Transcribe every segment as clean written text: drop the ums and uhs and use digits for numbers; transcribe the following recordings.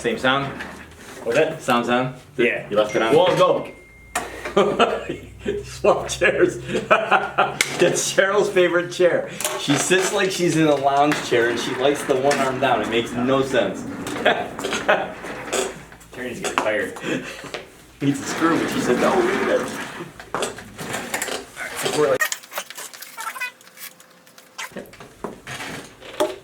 Same sound? What's that? Sounds on? Yeah. You left it on? Well, go. Swap chairs. That's Cheryl's favorite chair. She sits like she's in a lounge chair and she likes the one arm down. It makes no sense. Tierney's getting tired. Needs a screw, but she said no. Leave it.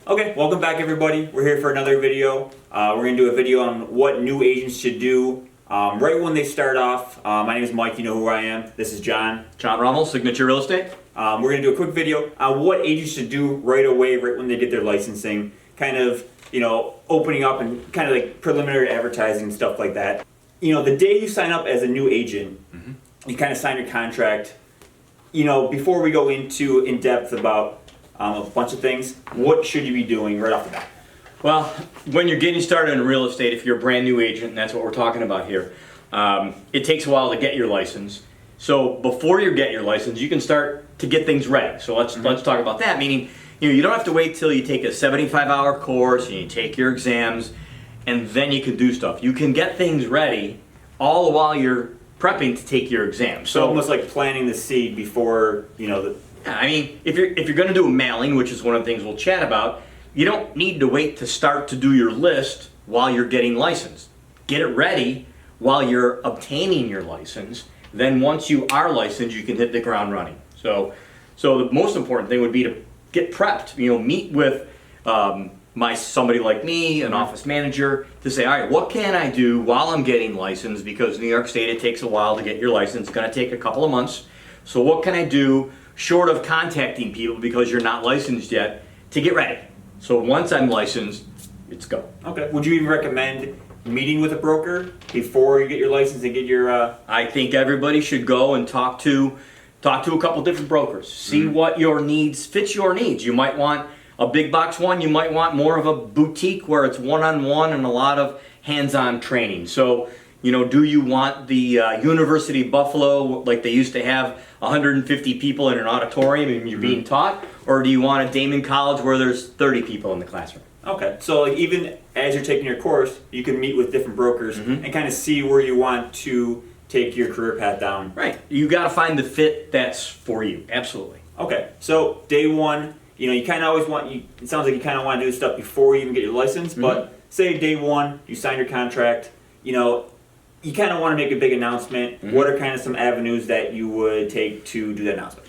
Okay, welcome back everybody. We're here for another video. We're going to do a video on what new agents should do right when they start off. My name is Mike, you know who I am. This is John. John Rummel, Signature Real Estate. We're going to do a quick video on what agents should do right away, right when they get their licensing. Kind of, you know, opening up and kind of like preliminary advertising and stuff like that. You know, the day you sign up as a new agent, you kind of sign your contract. You know, before we go into in depth about a bunch of things, what should you be doing right off the bat? Well, when you're getting started in real estate, if you're a brand new agent, and that's what we're talking about here, it takes a while to get your license. So before you get your license, you can start to get things ready. So let's talk about that. Meaning, you don't have to wait till you take a 75-hour course and you take your exams, and then you can do stuff. You can get things ready all while you're prepping to take your exam. So almost like planting the seed before, you know, I mean, if you're going to do a mailing, which is one of the things we'll chat about, you don't need to wait to start to do your list while you're getting licensed. Get it ready while you're obtaining your license. Then once you are licensed, you can hit the ground running. So the most important thing would be to get prepped. You know, meet with somebody like me, an office manager, to say, all right, what can I do while I'm getting licensed? Because in New York State, it takes a while to get your license. It's going to take a couple of months. So what can I do short of contacting people because you're not licensed yet to get ready? So once I'm licensed, it's go. Okay. Would you even recommend meeting with a broker before you get your license and get your? I think everybody should go and talk to a couple different brokers. See what your needs fits your needs. You might want a big box one. You might want more of a boutique where it's one-on-one and a lot of hands-on training. So, you know, do you want the University of Buffalo, like they used to have 150 people in an auditorium and you're being taught? Or do you want a Damon College where there's 30 people in the classroom? Okay, so like even as you're taking your course, you can meet with different brokers and kind of see where you want to take your career path down. Right. You got to find the fit that's for you. Absolutely. Okay, so day one, you know, you kind of always want, it sounds like you kind of want to do stuff before you even get your license, but say day one, you sign your contract, you know, you kind of want to make a big announcement. What are kind of some avenues that you would take to do that announcement?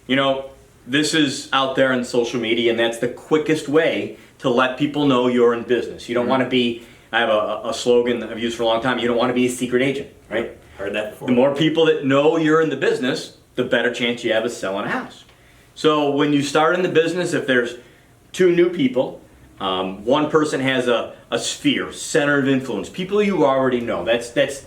You know, this is out there in social media, and that's the quickest way to let people know you're in business. You don't want to be, I have a slogan that I've used for a long time, you don't want to be a secret agent, right? Heard that before. The more people that know you're in the business, the better chance you have of selling a house. So when you start in the business, if there's two new people, one person has a sphere, center of influence, people you already know. That's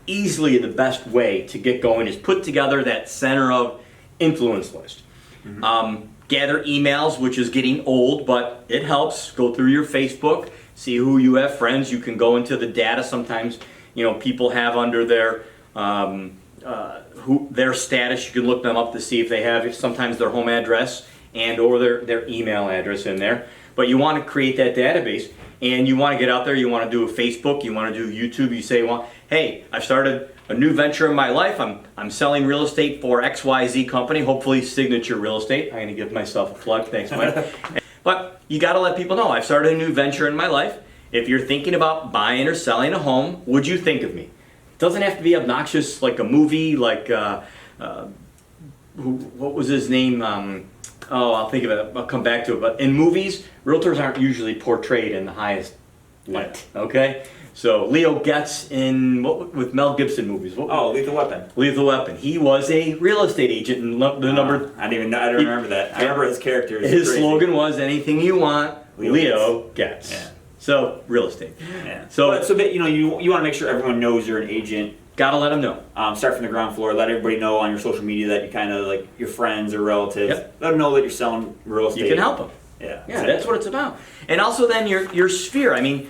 easily the best way to get going, is put together that center of influence list. Gather emails, which is getting old, but it helps. Go through your Facebook, see who you have friends. You can go into the data. Sometimes, you know, people have under their their status. You can look them up to see if they have sometimes their home address and or their email address in there. But you want to create that database, and you want to get out there. You want to do a Facebook. You want to do YouTube. You say, well, hey, I've started a new venture in my life. I'm selling real estate for XYZ company, hopefully Signature Real Estate. I'm going to give myself a plug. Thanks, Mike. But you got to let people know, I've started a new venture in my life. If you're thinking about buying or selling a home, would you think of me? It doesn't have to be obnoxious like a movie, like, what was his name? I'll think of it. I'll come back to it. But in movies, realtors aren't usually portrayed in the highest light, okay? So Leo Getz with Mel Gibson movies. Lethal Weapon. Lethal Weapon. He was a real estate agent in the number. I don't remember that. I remember his character. His slogan was, anything you want, Leo Getz. Yeah. So real estate. Yeah. So that, you know, you want to make sure everyone knows you're an agent. Gotta let them know. Start from the ground floor. Let everybody know on your social media that you kind of like your friends or relatives. Yep. Let them know that you're selling real estate. You can help them. Yeah. Yeah, that's what it's about. And also then your sphere. I mean,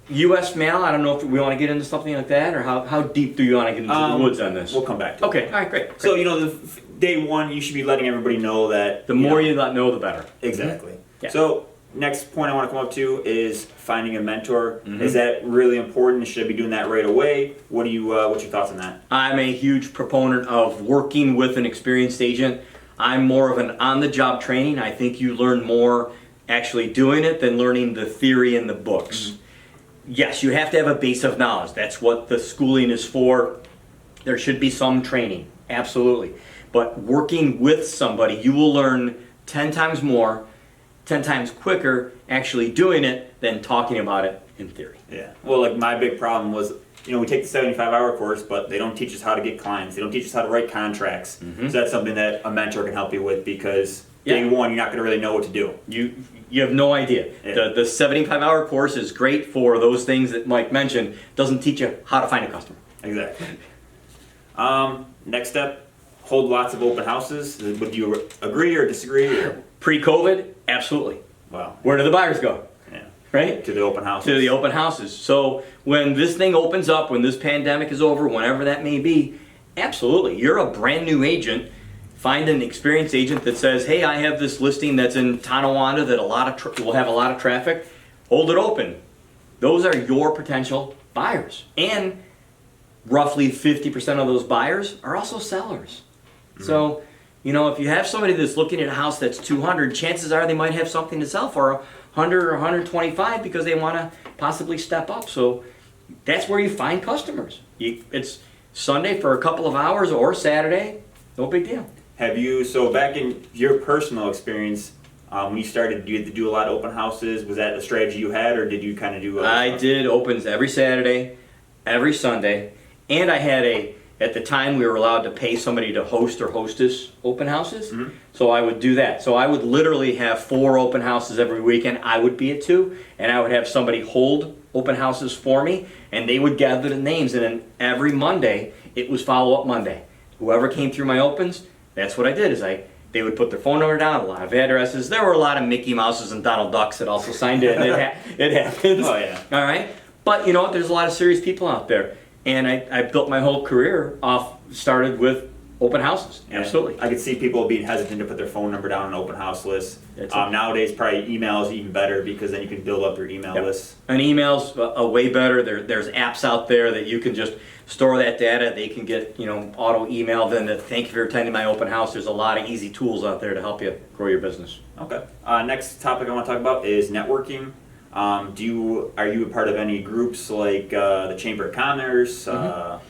U.S. mail. I don't know if we want to get into something like that, or how deep do you want to get into the woods on this? We'll come back to it. Okay. All right. Great. So you know, day one, you should be letting everybody know that. The more you let know, the better. Exactly. Yeah. So Next point I want to come up to is finding a mentor. Is that really important? Should I be doing that right away? What do you? What's your thoughts on that? I'm a huge proponent of working with an experienced agent. I'm more of an on-the-job training. I think you learn more actually doing it than learning the theory in the books. Yes, you have to have a base of knowledge. That's what the schooling is for. There should be some training, absolutely. But working with somebody, you will learn 10 times more, 10 times quicker actually doing it than talking about it in theory. Yeah. Well, like my big problem was, we take the 75-hour course, but they don't teach us how to get clients. They don't teach us how to write contracts. So that's something that a mentor can help you with because day one, you're not going to really know what to do. You have no idea. Yeah. The 75-hour course is great for those things that Mike mentioned. Doesn't teach you how to find a customer. Exactly. Next step, hold lots of open houses. Would you agree or disagree? Or? Pre-COVID, absolutely. Wow. Where do the buyers go? Yeah. Right? To the open houses. To the open houses. So when this thing opens up, when this pandemic is over, whenever that may be, absolutely. You're a brand new agent. Find an experienced agent that says, hey, I have this listing that's in Tonawanda that will have a lot of traffic. Hold it open. Those are your potential buyers. And roughly 50% of those buyers are also sellers. So, if you have somebody that's looking at a house that's 200, chances are they might have something to sell for 100 or 125 because they want to possibly step up. So that's where you find customers. It's Sunday for a couple of hours or Saturday, no big deal. So back in your personal experience, when you started, you had to do a lot of open houses. Was that a strategy you had, or did you kind of do? I did opens every Saturday, every Sunday, and I had at the time we were allowed to pay somebody to host or hostess open houses. So I would do that. So I would literally have 4 open houses every weekend. I would be at 2, and I would have somebody hold open houses for me, and they would gather the names. And then every Monday, it was follow-up Monday. Whoever came through my opens, that's what I did. They would put their phone number down, a lot of addresses. There were a lot of Mickey Mouses and Donald Ducks that also signed in. It happens. Oh yeah. All right. But you know what? There's a lot of serious people out there, and I built my whole career started with open houses. Yeah. Absolutely. I could see people being hesitant to put their phone number down on an open house list. Nowadays, probably email is even better because then you can build up your email list. An email's a way better. There's apps out there that you can just store that data. They can get auto email. Then thank you for attending my open house. There's a lot of easy tools out there to help you grow your business. Okay. Next topic I want to talk about is networking. Are you a part of any groups like the Chamber of Commerce? Stuff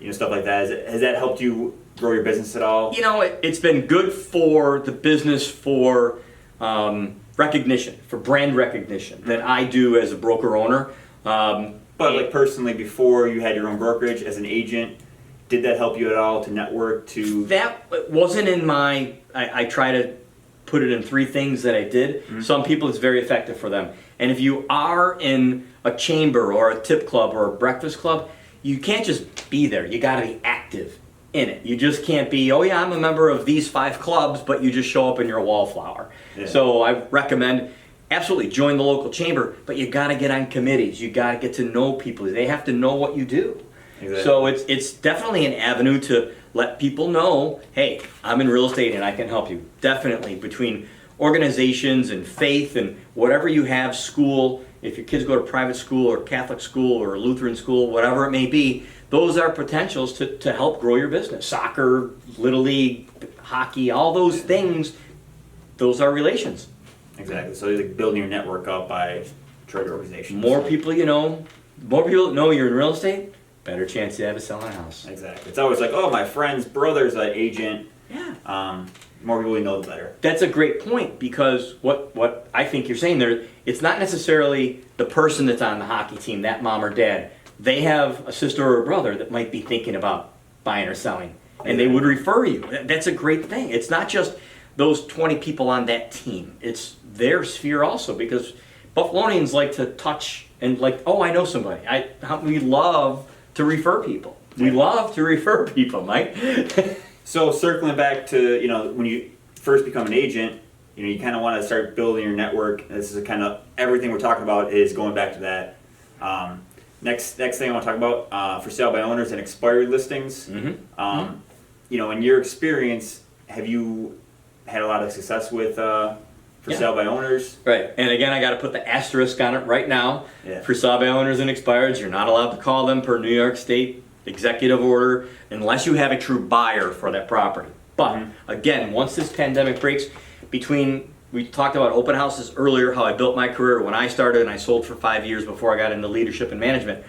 like that. Has that helped you grow your business at all? It's been good for the business for recognition, for brand recognition that I do as a broker owner. But like personally, before you had your own brokerage as an agent, did that help you at all to network to? That wasn't in my. I try to put it in 3 things that I did. Some people it's very effective for them. And if you are in a chamber or a tip club or a breakfast club, you can't just be there. You got to be active in it. You just can't be, oh yeah, I'm a member of these 5 clubs, but you just show up in your wallflower. Yeah. So I recommend absolutely join the local chamber, but you got to get on committees. You got to get to know people. They have to know what you do. Exactly. So it's definitely an avenue to let people know, hey, I'm in real estate and I can help you. Definitely between organizations and faith and whatever you have, school, if your kids go to private school or Catholic school or Lutheran school, whatever it may be, those are potentials to help grow your business. Soccer, Little League, hockey, all those things, those are relations. Exactly. So you're like building your network up by trade organizations. More people more people know you're in real estate, better chance you have of selling a house. Exactly. It's always like, oh, my friend's brother's an agent. Yeah. More people we know, the better. That's a great point because what I think you're saying there, it's not necessarily the person that's on the hockey team, that mom or dad. They have a sister or a brother that might be thinking about buying or selling, and they would refer you. That's a great thing. It's not just those 20 people on that team. It's their sphere also because Buffalonians like to touch and like, oh, I know somebody. We love to refer people. We love to refer people, Mike. So circling back to, when you first become an agent, you kind of want to start building your network. This is kind of everything we're talking about is going back to that. Next thing I want to talk about, for sale by owners and expired listings. In your experience, have you had a lot of success with for Yeah. sale by owners. Right. And again, I got to put the asterisk on it right now. Yeah. For sale by owners and expireds, you're not allowed to call them per New York State executive order unless you have a true buyer for that property. But again, once this pandemic breaks, we talked about open houses earlier, how I built my career when I started and I sold for 5 years before I got into leadership and management.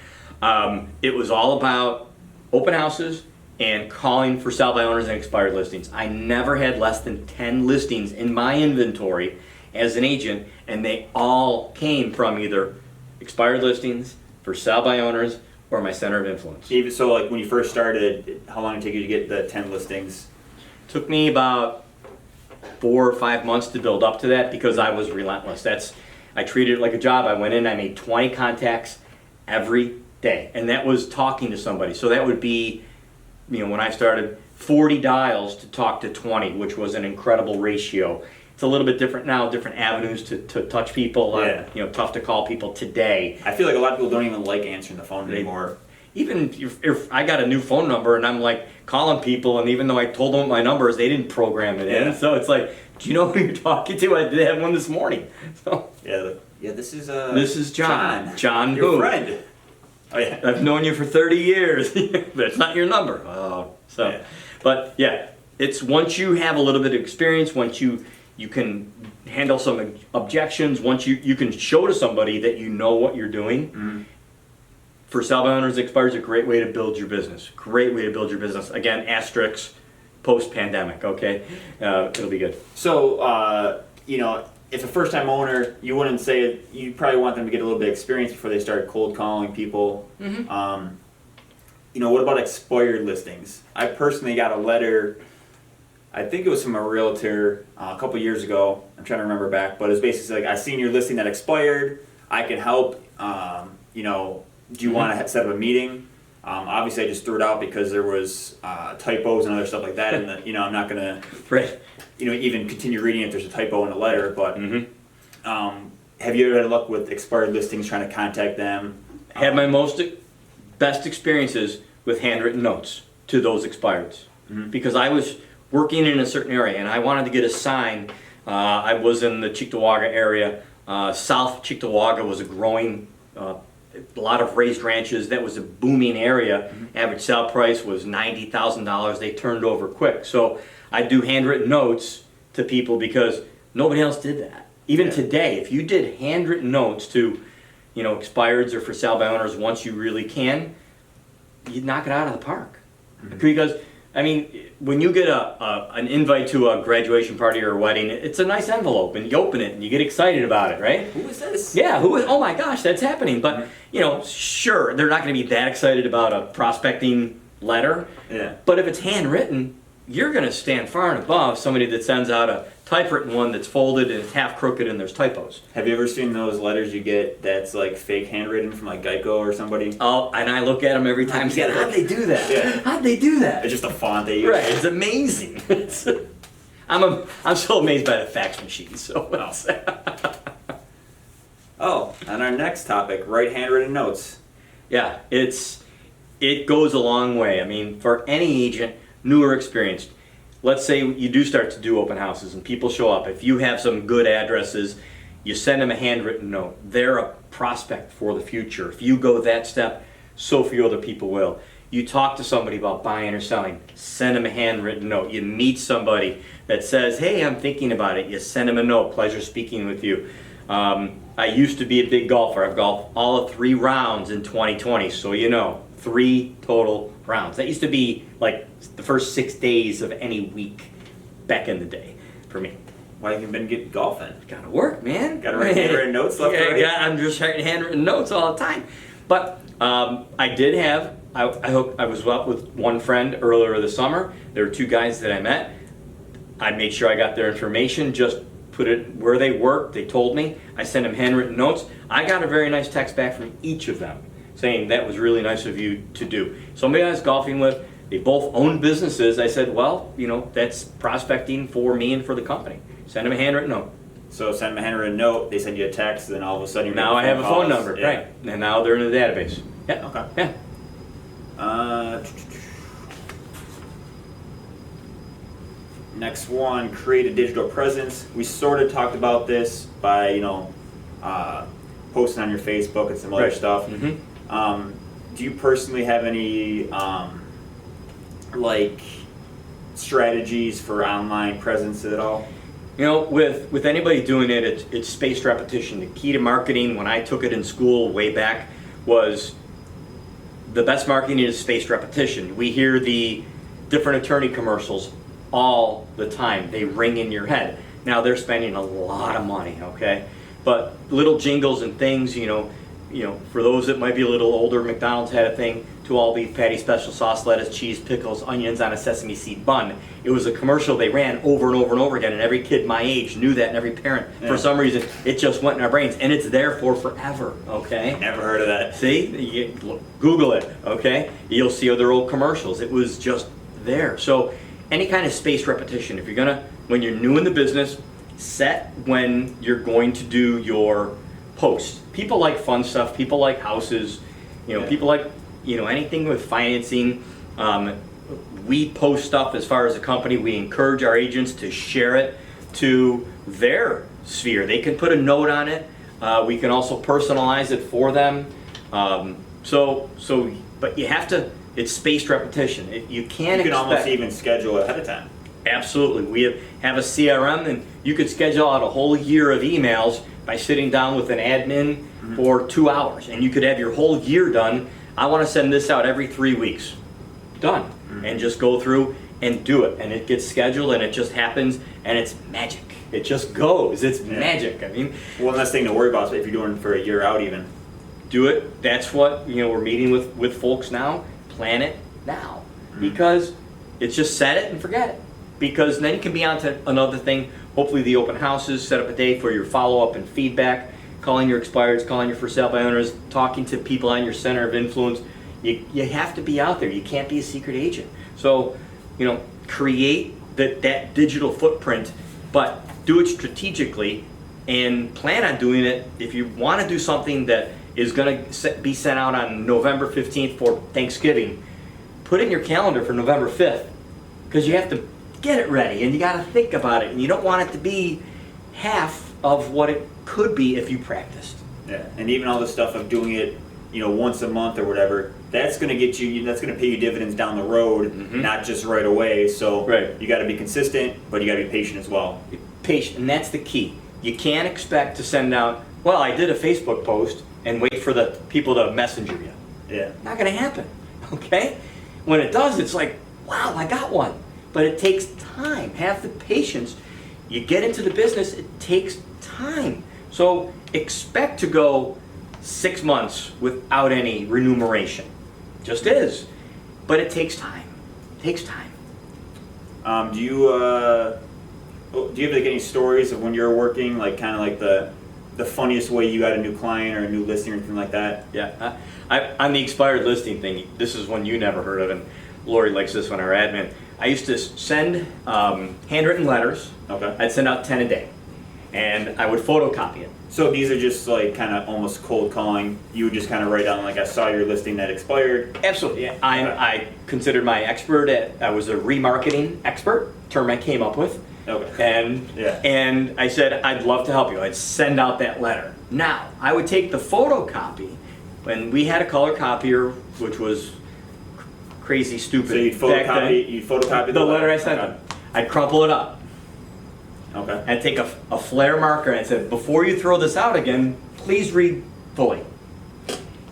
It was all about open houses and calling for sale by owners and expired listings. I never had less than 10 listings in my inventory as an agent, and they all came from either expired listings, for sale by owners, or my center of influence. Even so, like when you first started, how long did it take you to get the 10 listings? Took me about 4 or 5 months to build up to that because I was relentless. I treated it like a job. I went in, I made 20 contacts every day, and that was talking to somebody. So that would be, when I started, 40 dials to talk to 20, which was an incredible ratio. It's a little bit different now, different avenues to touch people. Yeah. Tough to call people today. I feel like a lot of people don't even like answering the phone anymore. Even if I got a new phone number and I'm like calling people, and even though I told them what my number is, they didn't program it in. Yeah. So it's like, do you know who you're talking to? I did have one this morning. So This is this is John. John your who? friend. Oh yeah. I've known you for 30 years, but it's not your number. Oh, so, Yeah. But yeah, it's once you have a little bit of experience, once you can handle some objections, once you can show to somebody that you know what you're doing. For sale by owners expires a great way to build your business. Great way to build your business. Again, asterisks, post-pandemic, okay? It'll be good. So if a first-time owner, you wouldn't say you probably want them to get a little bit of experience before they start cold calling people. What about expired listings? I personally got a letter. I think it was from a realtor a couple years ago. I'm trying to remember back, but it was basically like, I seen your listing that expired. I can help. Do you want to set up a meeting? Obviously, I just threw it out because there was typos and other stuff like that, and I'm not gonna Right. even continue reading if there's a typo in the letter. But have you ever had luck with expired listings trying to contact them? Had my best experiences with handwritten notes to those expireds. Because I was working in a certain area and I wanted to get a sign. I was in the Cheektowaga area. South Cheektowaga was a growing, a lot of raised ranches. That was a booming area. Average sale price was $90,000. They turned over quick. So I do handwritten notes to people because nobody else did that. Even today, if you did handwritten notes to, expireds or for sale by owners, once you really can, you'd knock it out of the park. Because, when you get an invite to a graduation party or a wedding, it's a nice envelope, and you open it and you get excited about it, right? Who is this? Yeah, oh my gosh, that's happening. But, sure, they're not going to be that excited about a prospecting letter. Yeah. But if it's handwritten, you're going to stand far and above somebody that sends out a typewritten one that's folded and it's half crooked and there's typos. Have you ever seen those letters you get that's like fake handwritten from like Geico or somebody? Oh, and I look at them every time. Yeah. How'd they do that? Yeah. How'd they do that? It's just a font they use. Right, it's amazing. I'm so amazed by the fax machine. So On our next topic, write handwritten notes. yeah, it goes a long way. For any agent, new or experienced, let's say you do start to do open houses and people show up. If you have some good addresses, you send them a handwritten note. They're a prospect for the future. If you go that step, so few other people will. You talk to somebody about buying or selling, send them a handwritten note. You meet somebody that says, hey, I'm thinking about it. You send them a note, pleasure speaking with you. I used to be a big golfer. I've golfed all of 3 rounds in 2020, so 3 total rounds. That used to be like the first 6 days of any week back in the day for me. Why have you been getting golfing? Gotta work, man. Gotta write handwritten notes left and right? I'm just writing handwritten notes all the time. But I did have, I was up with one friend earlier this summer. There were 2 guys that I met. I made sure I got their information, just put it where they worked. They told me. I sent them handwritten notes. I got a very nice text back from each of them saying that was really nice of you to do. Somebody I was golfing with, they both owned businesses. I said, well, that's prospecting for me and for the company. Send them a handwritten note. So send them a handwritten note, they send you a text, then all of a sudden you're Now I have a phone number, Yeah. right? And now they're in the database. Yeah. Okay. Yeah. Next one, create a digital presence. We sort of talked about this by, posting on your Facebook and some other Right. stuff. Mm-hmm. Do you personally have any, like, strategies for online presence at all? With anybody doing it, it's spaced repetition. The key to marketing, when I took it in school way back, was the best marketing is spaced repetition. We hear the different attorney commercials all the time. They ring in your head. Now they're spending a lot of money, okay? But little jingles and things, for those that might be a little older, McDonald's had a thing, 2 all-beef patty, special sauce, lettuce, cheese, pickles, onions on a sesame seed bun. It was a commercial they ran over and over and over again, and every kid my age knew that, and every parent, for some reason, it just went in our brains, and it's there for forever, okay? Never heard of that. See, Google it, okay? You'll see other old commercials. It was just there. So any kind of spaced repetition, if you're when you're new in the business, set when you're going to do your post. People like fun stuff. People like houses. People like anything with financing. We post stuff as far as a company. We encourage our agents to share it to their sphere. They can put a note on it. We can also personalize it for them. But you have to. It's spaced repetition. You can't. You can almost expect, even schedule ahead of time. Absolutely. We have a CRM, and you could schedule out a whole year of emails by sitting down with an admin for 2 hours, and you could have your whole year done. I want to send this out every 3 weeks. Done. And just go through and do it, and it gets scheduled, and it just happens, and it's magic. It just goes. It's magic. I mean, one less thing to worry about if you're doing it for a year out even. Do it. That's what we're meeting with folks now. Plan it now, because it's just set it and forget it. Because then you can be on to another thing. Hopefully the open houses, set up a day for your follow-up and feedback, calling your expireds, calling your for sale by owners, talking to people on your center of influence. You have to be out there. You can't be a secret agent. So, create that digital footprint, but do it strategically and plan on doing it. If you want to do something that is going to be sent out on November 15th for Thanksgiving, put it in your calendar for November 5th, because you have to get it ready and you got to think about it, and you don't want it to be half of what it could be if you practiced. Yeah, and even all the stuff of doing it, once a month or whatever, that's going to get you. That's going to pay you dividends down the road, not just right away. So you got to be consistent, but you got to be patient as well. Patient, and that's the key. You can't expect to send out, well, I did a Facebook post, and wait for the people to messenger you. Yeah. Not going to happen, okay? When it does, it's like, wow, I got one. But it takes time. Have the patience. You get into the business, it takes time. So expect to go 6 months without any remuneration. Just is. But it takes time. It takes time. Do you have like any stories of when you're working, like kind of like the funniest way you got a new client or a new listing or anything like that? Yeah. On the expired listing thing, this is one you never heard of, and Lori likes this one, our admin. I used to send handwritten letters. Okay. I'd send out 10 a day, and I would photocopy it. So these are just like kind of almost cold calling. You would just kind of write down like, I saw your listing that expired. Absolutely. Yeah. I considered my expert. I was a remarketing expert, term I came up with. Okay. And I said, I'd love to help you. I'd send out that letter. Now, I would take the photocopy, when we had a color copier, which was crazy stupid. So you'd photocopy the letter I sent okay. them. I'd crumple it up. Okay. I'd take a flare marker and I'd say, before you throw this out again, please read fully.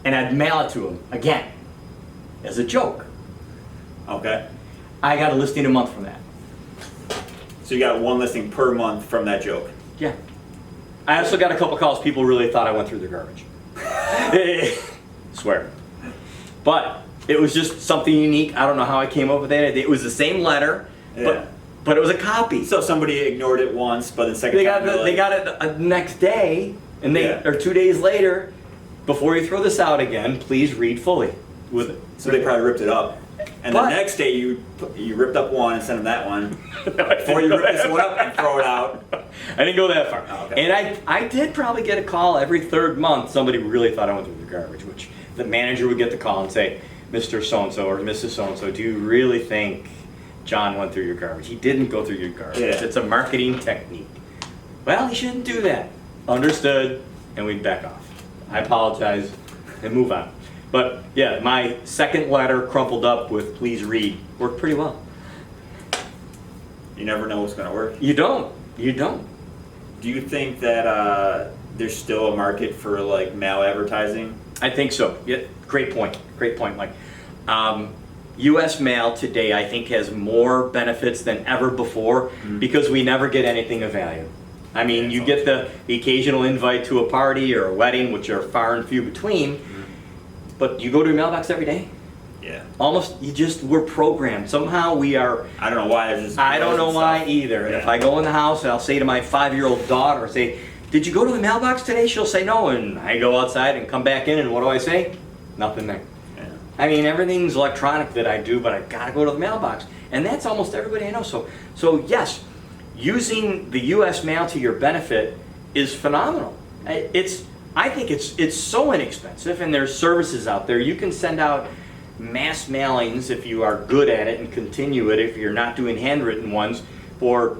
And I'd mail it to them again, as a joke. Okay. I got a listing a month from that. So you got one listing per month from that joke. Yeah. I also got a couple calls. People really thought I went through their garbage. Swear. But it was just something unique. I don't know how I came up with that. It was the same letter, but it was a copy. So somebody ignored it once, but the second time they got it the next day, and or 2 days later. Before you throw this out again, please read fully. So they probably ripped it up. And the next day you ripped up one and sent them that one. Before you rip this one up and throw it out. I didn't go that far. Oh, okay. And I did probably get a call every third month. Somebody really thought I went through the garbage, which the manager would get the call and say, Mr. So-and-so or Mrs. So-and-so, do you really think John went through your garbage. He didn't go through your garbage. Yeah. It's a marketing technique. Well, he shouldn't do that. Understood, and we'd back off. I apologize and move on. But yeah, my second letter crumpled up with please read worked pretty well. You never know what's going to work. You don't. You don't. Do you think that there's still a market for like mail advertising? I think so. Yeah, great point. Great point, Mike. U.S. mail today, I think, has more benefits than ever before because we never get anything of value. I mean, you get the occasional invite to a party or a wedding, which are far and few between, but you go to your mailbox every day. Yeah. Almost, we're programmed. Somehow we are. I don't know why. There's just I don't know why stuff. either. And Yeah. if I go in the house and I'll say to my 5-year-old daughter, say, did you go to the mailbox today? She'll say no, and I go outside and come back in, and what do I say? Nothing there. Yeah. I mean, everything's electronic that I do, but I've got to go to the mailbox. And that's almost everybody I know. So yes, using the U.S. mail to your benefit is phenomenal. I think it's so inexpensive, and there's services out there. You can send out mass mailings if you are good at it and continue it if you're not doing handwritten ones for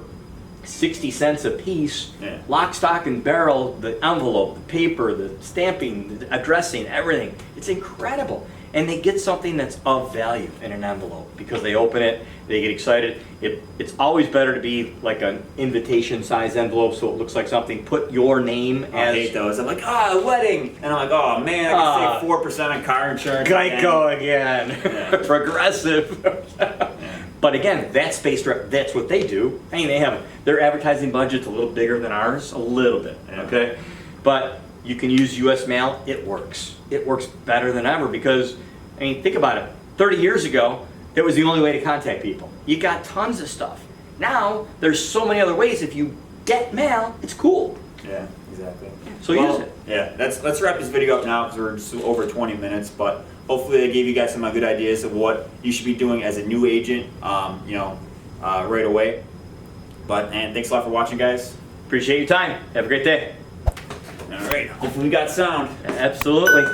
60 cents a piece. Yeah. Lock, stock, and barrel, the envelope, the paper, the stamping, the addressing, everything. It's incredible. And they get something that's of value in an envelope because they open it, they get excited. It's always better to be like an invitation size envelope so it looks like something. Put your name I as hate those. I'm like, a wedding. And I'm like, oh man, I can save 4% on car insurance. Geico again. Yeah. Progressive. But again, that's that's what they do. I mean, their advertising budget's a little bigger than ours, a little bit, Yeah. okay? But you can use U.S. mail, it works. It works better than ever because, I mean, think about it. 30 years ago, that was the only way to contact people. You got tons of stuff. Now, there's so many other ways. If you get mail, it's cool. Yeah, exactly. So use it. Yeah, let's wrap this video up now because we're just over 20 minutes. But hopefully, I gave you guys some good ideas of what you should be doing as a new agent. Right away. And thanks a lot for watching, guys. Appreciate your time. Have a great day. All right. Hopefully, we got sound. Absolutely.